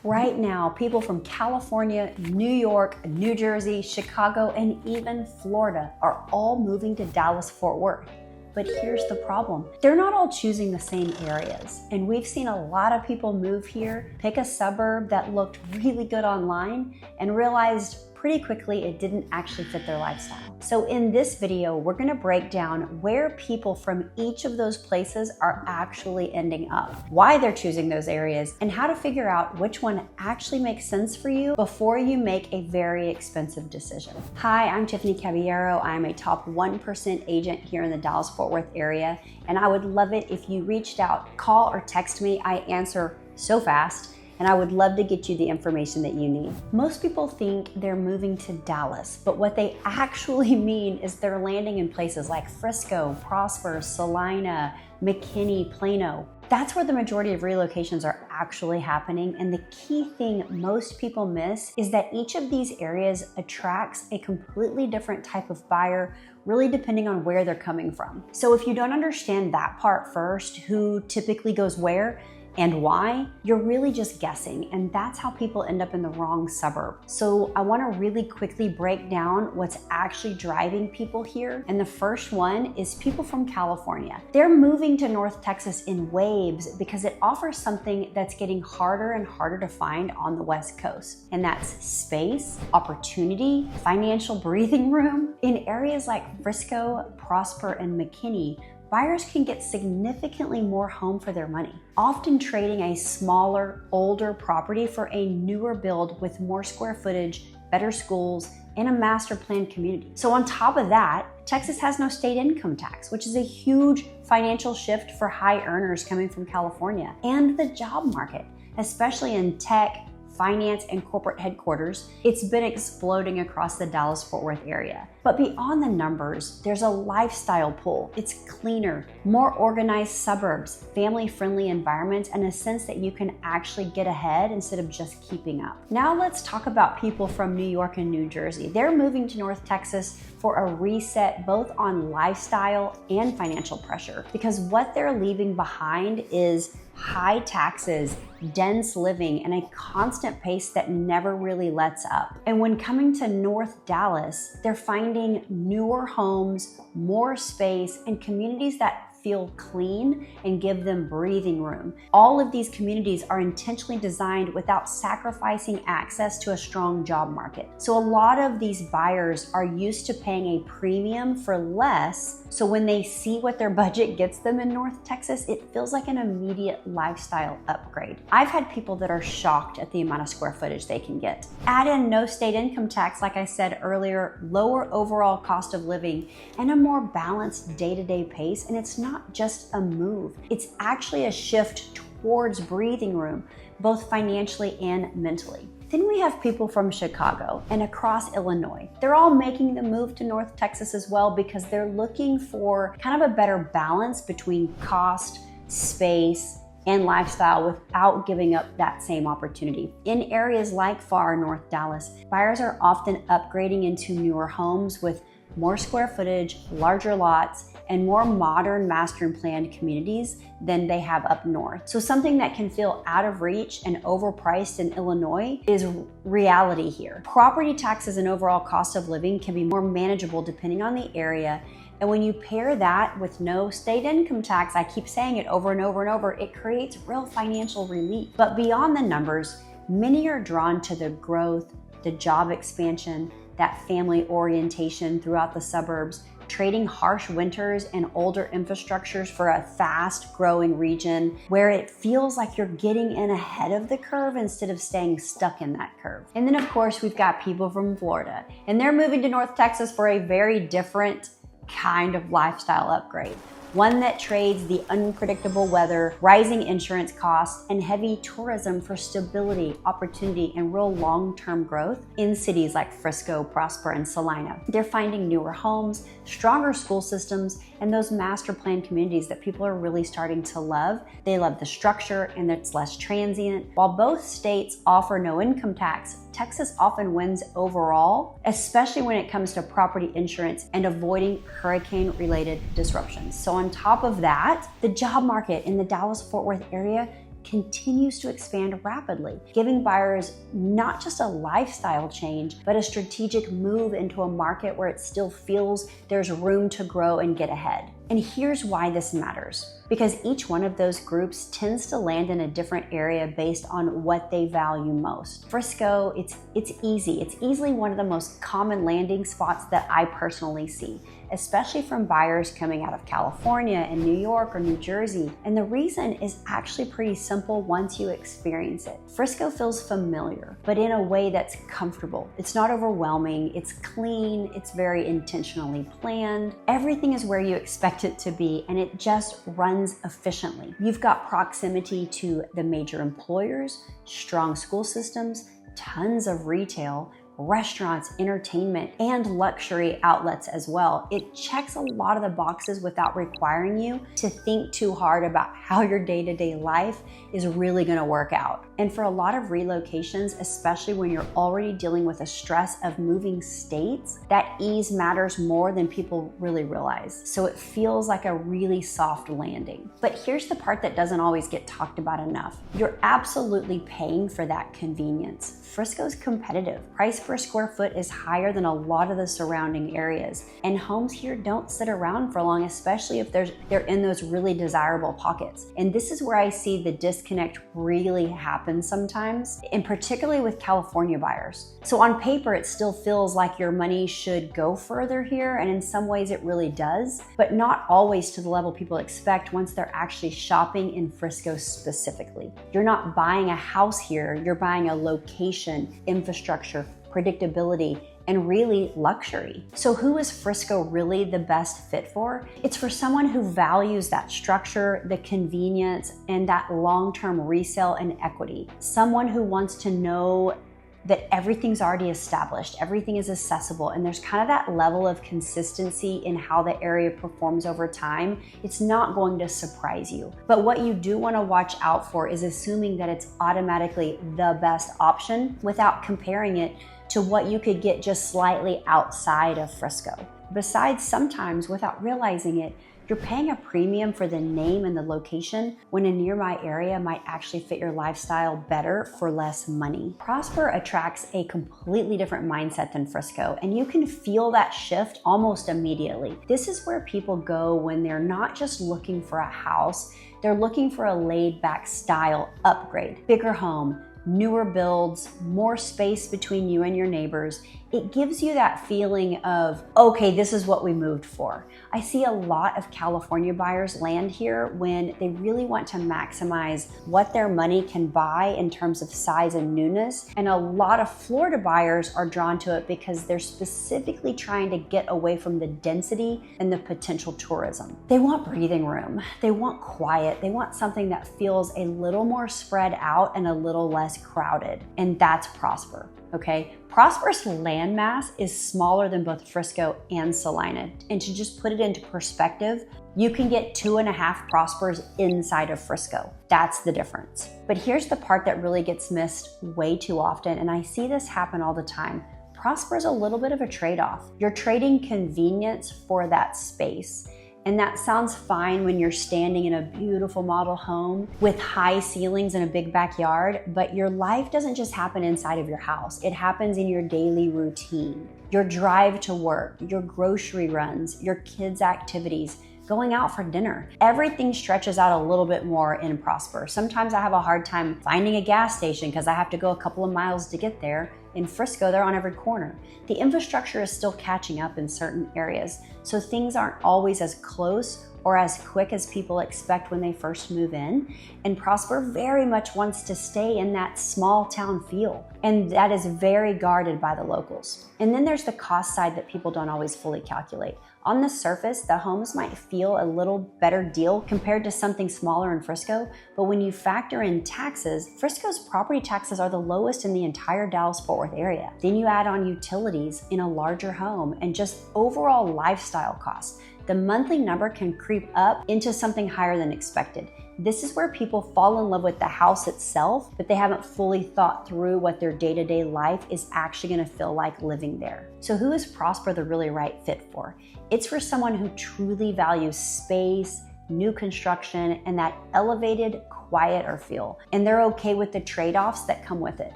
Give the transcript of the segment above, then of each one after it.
Right now, people from California, New York, New Jersey, Chicago, and even Florida are all moving to Dallas-Fort Worth. But here's the problem. They're not all choosing the same areas. And we've seen a lot of people move here, pick a suburb that looked really good online, and realized pretty quickly it didn't actually fit their lifestyle. So in this video, we're gonna break down where people from each of those places are actually ending up, why they're choosing those areas, and how to figure out which one actually makes sense for you before you make a very expensive decision. Hi, I'm Tiffany Caballero. I'm a top 1% agent here in the Dallas-Fort Worth area, and I would love it if you reached out, call or text me. I answer so fast, and I would love to get you the information that you need. Most people think they're moving to Dallas, but what they actually mean is they're landing in places like Frisco, Prosper, Celina, McKinney, Plano. That's where the majority of relocations are actually happening, and the key thing most people miss is that each of these areas attracts a completely different type of buyer, really depending on where they're coming from. So if you don't understand that part first, who typically goes where, and why, you're really just guessing, and that's how people end up in the wrong suburb. So I wanna really quickly break down what's actually driving people here. And the first one is people from California. They're moving to North Texas in waves because it offers something that's getting harder and harder to find on the West Coast. And that's space, opportunity, financial breathing room. In areas like Frisco, Prosper, and McKinney, buyers can get significantly more home for their money, often trading a smaller, older property for a newer build with more square footage, better schools, and a master planned community. So on top of that, Texas has no state income tax, which is a huge financial shift for high earners coming from California. And the job market, especially in tech, finance, and corporate headquarters, it's been exploding across the Dallas-Fort Worth area. But beyond the numbers, there's a lifestyle pull. It's cleaner, more organized suburbs, family-friendly environments, and a sense that you can actually get ahead instead of just keeping up. Now let's talk about people from New York and New Jersey. They're moving to North Texas for a reset both on lifestyle and financial pressure, because what they're leaving behind is high taxes, dense living, and a constant pace that never really lets up. And when coming to North Dallas, they're finding newer homes, more space, and communities that feel clean and give them breathing room. All of these communities are intentionally designed without sacrificing access to a strong job market. So a lot of these buyers are used to paying a premium for less, so when they see what their budget gets them in North Texas, it feels like an immediate lifestyle upgrade. I've had people that are shocked at the amount of square footage they can get. Add in no state income tax, like I said earlier, lower overall cost of living, and a more balanced day-to-day pace, and it's not just a move. It's actually a shift towards breathing room, both financially and mentally. Then we have people from Chicago and across Illinois. They're all making the move to North Texas as well because they're looking for kind of a better balance between cost, space, and lifestyle without giving up that same opportunity. In areas like far North Dallas, buyers are often upgrading into newer homes with more square footage, larger lots, and more modern master and planned communities than they have up north. So something that can feel out of reach and overpriced in Illinois is reality here. Property taxes and overall cost of living can be more manageable depending on the area. And when you pair that with no state income tax, I keep saying it over and over and over, it creates real financial relief. But beyond the numbers, many are drawn to the growth, the job expansion, that family orientation throughout the suburbs, trading harsh winters and older infrastructures for a fast growing region where it feels like you're getting in ahead of the curve instead of staying stuck in that curve. And then of course, we've got people from Florida, and they're moving to North Texas for a very different kind of lifestyle upgrade. One that trades the unpredictable weather, rising insurance costs, and heavy tourism for stability, opportunity, and real long-term growth in cities like Frisco, Prosper, and Celina. They're finding newer homes, stronger school systems, and those master plan communities that people are really starting to love. They love the structure and it's less transient. While both states offer no income tax, Texas often wins overall, especially when it comes to property insurance and avoiding hurricane-related disruptions. So on top of that, the job market in the Dallas-Fort Worth area continues to expand rapidly, giving buyers not just a lifestyle change, but a strategic move into a market where it still feels there's room to grow and get ahead. And here's why this matters. Because each one of those groups tends to land in a different area based on what they value most. Frisco, it's easy. It's easily one of the most common landing spots that I personally see, especially from buyers coming out of California and New York or New Jersey. And the reason is actually pretty simple once you experience it. Frisco feels familiar, but in a way that's comfortable. It's not overwhelming, it's clean, it's very intentionally planned. Everything is where you expect it to be, and it just runs efficiently. You've got proximity to the major employers, strong school systems, tons of retail, restaurants, entertainment, and luxury outlets as well. It checks a lot of the boxes without requiring you to think too hard about how your day-to-day life is really gonna work out. And for a lot of relocations, especially when you're already dealing with the stress of moving states, that ease matters more than people really realize. So it feels like a really soft landing. But here's the part that doesn't always get talked about enough. You're absolutely paying for that convenience. Frisco's competitive. Price per square foot is higher than a lot of the surrounding areas. And homes here don't sit around for long, especially if they're in those really desirable pockets. And this is where I see the disconnect really happen sometimes, and particularly with California buyers. So on paper, it still feels like your money should go further here, and in some ways it really does, but not always to the level people expect once they're actually shopping in Frisco specifically. You're not buying a house here, you're buying a location, infrastructure, predictability, and really luxury. So who is Frisco really the best fit for? It's for someone who values that structure, the convenience, and that long-term resale and equity. Someone who wants to know that everything's already established, everything is accessible, and there's kind of that level of consistency in how the area performs over time. It's not going to surprise you. But what you do want to watch out for is assuming that it's automatically the best option without comparing it to what you could get just slightly outside of Frisco. Besides, sometimes without realizing it, you're paying a premium for the name and the location when a nearby area might actually fit your lifestyle better for less money. Prosper attracts a completely different mindset than Frisco, and you can feel that shift almost immediately. This is where people go when they're not just looking for a house, they're looking for a laid-back style upgrade. Bigger home, newer builds, more space between you and your neighbors. It gives you that feeling of, okay, this is what we moved for. I see a lot of California buyers land here when they really want to maximize what their money can buy in terms of size and newness. And a lot of Florida buyers are drawn to it because they're specifically trying to get away from the density and the potential tourism. They want breathing room. They want quiet. They want something that feels a little more spread out and a little less crowded. And that's Prosper. Okay, Prosper's land mass is smaller than both Frisco and Celina. And to just put it into perspective, you can get 2.5 Prospers inside of Frisco. That's the difference. But here's the part that really gets missed way too often, and I see this happen all the time. Prosper is a little bit of a trade-off. You're trading convenience for that space. And that sounds fine when you're standing in a beautiful model home with high ceilings and a big backyard, but your life doesn't just happen inside of your house. It happens in your daily routine, your drive to work, your grocery runs, your kids' activities, going out for dinner. Everything stretches out a little bit more in Prosper. Sometimes I have a hard time finding a gas station because I have to go a couple of miles to get there. In Frisco, they're on every corner. The infrastructure is still catching up in certain areas, so things aren't always as close or as quick as people expect when they first move in. And Prosper very much wants to stay in that small town feel. And that is very guarded by the locals. And then there's the cost side that people don't always fully calculate. On the surface, the homes might feel a little better deal compared to something smaller in Frisco, but when you factor in taxes, Frisco's property taxes are the lowest in the entire Dallas-Fort Worth area. Then you add on utilities in a larger home and just overall lifestyle costs. The monthly number can creep up into something higher than expected. This is where people fall in love with the house itself, but they haven't fully thought through what their day-to-day life is actually gonna feel like living there. So who is Prosper the really right fit for? It's for someone who truly values space, new construction, and that elevated, quieter feel, and they're okay with the trade-offs that come with it.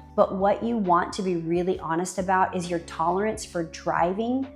But what you want to be really honest about is your tolerance for driving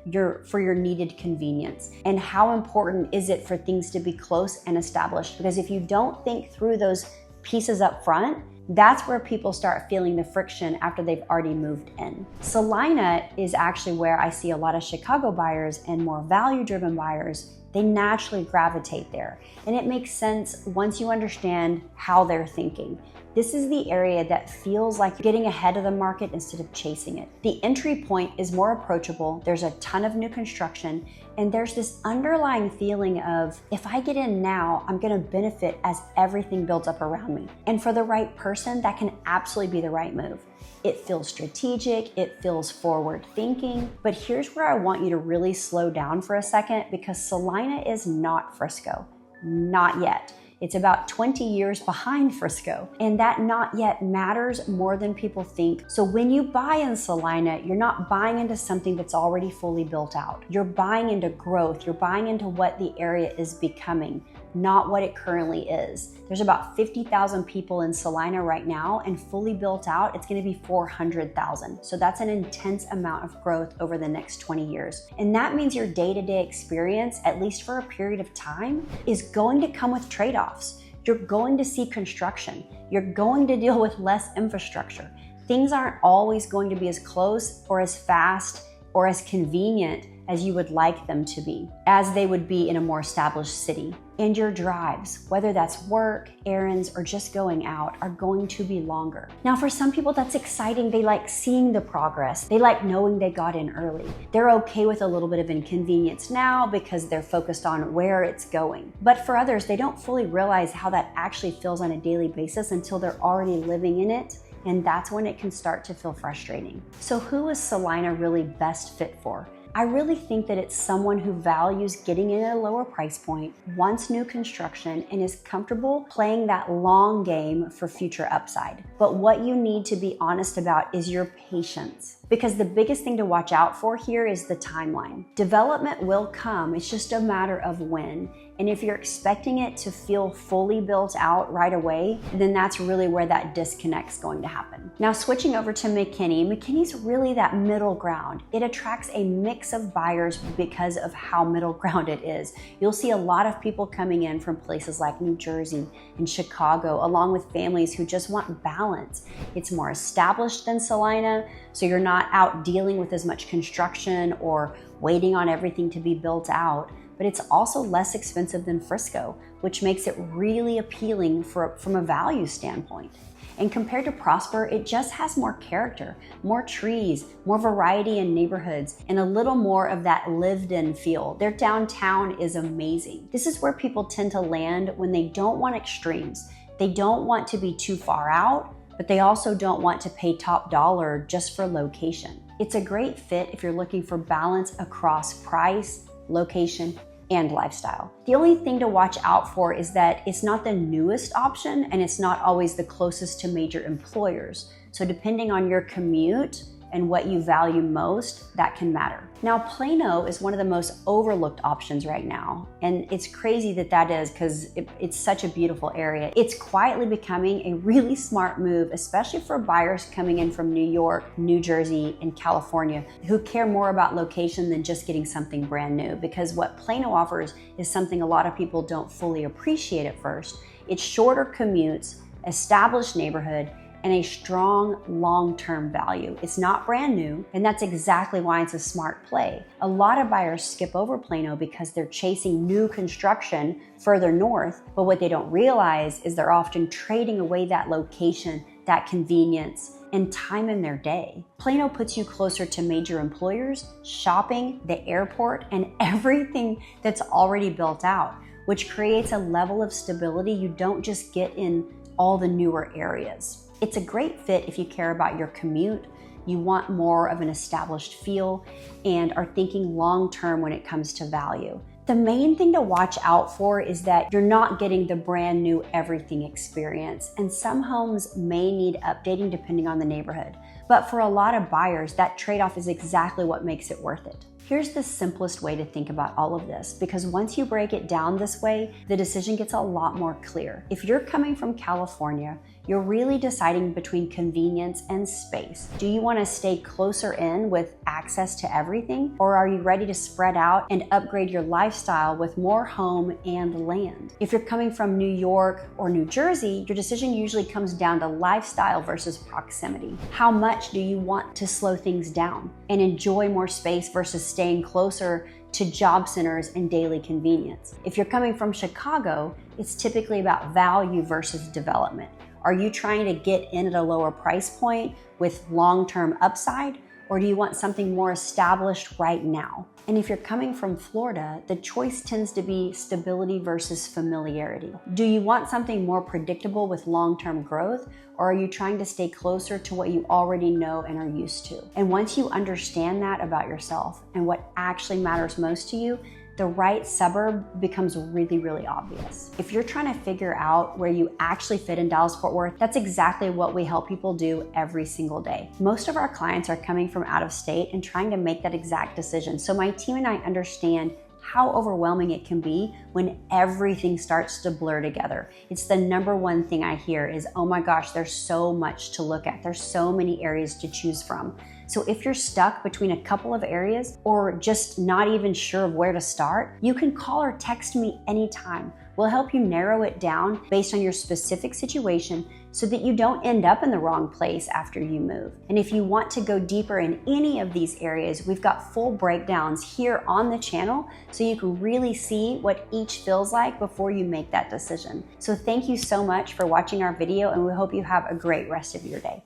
for your needed convenience, and how important is it for things to be close and established. Because if you don't think through those pieces up front, that's where people start feeling the friction after they've already moved in. Celina is actually where I see a lot of Chicago buyers and more value-driven buyers. They naturally gravitate there. And it makes sense once you understand how they're thinking. This is the area that feels like you're getting ahead of the market instead of chasing it. The entry point is more approachable. There's a ton of new construction, and there's this underlying feeling of, if I get in now, I'm gonna benefit as everything builds up around me. And for the right person, that can absolutely be the right move. It feels strategic, it feels forward thinking, but here's where I want you to really slow down for a second, because Celina is not Frisco, not yet. It's about 20 years behind Frisco, and that not yet matters more than people think. So when you buy in Celina, you're not buying into something that's already fully built out. You're buying into growth. You're buying into what the area is becoming, not what it currently is. There's about 50,000 people in Celina right now, and fully built out, it's gonna be 400,000. So that's an intense amount of growth over the next 20 years. And that means your day-to-day experience, at least for a period of time, is going to come with trade-offs. You're going to see construction. You're going to deal with less infrastructure. Things aren't always going to be as close or as fast or as convenient as you would like them to be, as they would be in a more established city. And your drives, whether that's work, errands, or just going out, are going to be longer. Now, for some people, that's exciting. They like seeing the progress. They like knowing they got in early. They're okay with a little bit of inconvenience now because they're focused on where it's going. But for others, they don't fully realize how that actually feels on a daily basis until they're already living in it. And that's when it can start to feel frustrating. So who is Celina really best fit for? I really think that it's someone who values getting in at a lower price point, wants new construction, and is comfortable playing that long game for future upside. But what you need to be honest about is your patience. Because the biggest thing to watch out for here is the timeline. Development will come, it's just a matter of when. And if you're expecting it to feel fully built out right away, then that's really where that disconnect's going to happen. Now, switching over to McKinney's really that middle ground. It attracts a mix of buyers because of how middle ground it is. You'll see a lot of people coming in from places like New Jersey and Chicago, along with families who just want balance. It's more established than Celina, so you're not out dealing with as much construction or waiting on everything to be built out. But it's also less expensive than Frisco, which makes it really appealing from a value standpoint. And compared to Prosper, it just has more character, more trees, more variety in neighborhoods, and a little more of that lived-in feel. Their downtown is amazing. This is where people tend to land when they don't want extremes. They don't want to be too far out, but they also don't want to pay top dollar just for location. It's a great fit if you're looking for balance across price, location, and lifestyle. The only thing to watch out for is that it's not the newest option, and it's not always the closest to major employers. So depending on your commute and what you value most, that can matter. Now, Plano is one of the most overlooked options right now. And it's crazy that that is, because it's such a beautiful area. It's quietly becoming a really smart move, especially for buyers coming in from New York, New Jersey, and California, who care more about location than just getting something brand new. Because what Plano offers is something a lot of people don't fully appreciate at first. It's shorter commutes, established neighborhood, and a strong long-term value. It's not brand new, and that's exactly why it's a smart play. A lot of buyers skip over Plano because they're chasing new construction further north, but what they don't realize is they're often trading away that location, that convenience, and time in their day. Plano puts you closer to major employers, shopping, the airport, and everything that's already built out, which creates a level of stability you don't just get in all the newer areas. It's a great fit if you care about your commute, you want more of an established feel, and are thinking long-term when it comes to value. The main thing to watch out for is that you're not getting the brand new everything experience, and some homes may need updating depending on the neighborhood. But for a lot of buyers, that trade-off is exactly what makes it worth it. Here's the simplest way to think about all of this, because once you break it down this way, the decision gets a lot more clear. If you're coming from California, you're really deciding between convenience and space. Do you want to stay closer in with access to everything, or are you ready to spread out and upgrade your lifestyle with more home and land? If you're coming from New York or New Jersey, your decision usually comes down to lifestyle versus proximity. How much do you want to slow things down and enjoy more space versus staying closer to job centers and daily convenience? If you're coming from Chicago, it's typically about value versus development. Are you trying to get in at a lower price point with long-term upside, or do you want something more established right now? And if you're coming from Florida, the choice tends to be stability versus familiarity. Do you want something more predictable with long-term growth, or are you trying to stay closer to what you already know and are used to? And once you understand that about yourself and what actually matters most to you, the right suburb becomes really, really obvious. If you're trying to figure out where you actually fit in Dallas-Fort Worth, that's exactly what we help people do every single day. Most of our clients are coming from out of state and trying to make that exact decision. So my team and I understand how overwhelming it can be when everything starts to blur together. It's the number one thing I hear is, oh my gosh, there's so much to look at. There's so many areas to choose from. So if you're stuck between a couple of areas or just not even sure of where to start, you can call or text me anytime. We'll help you narrow it down based on your specific situation so that you don't end up in the wrong place after you move. And if you want to go deeper in any of these areas, we've got full breakdowns here on the channel so you can really see what each feels like before you make that decision. So thank you so much for watching our video, and we hope you have a great rest of your day.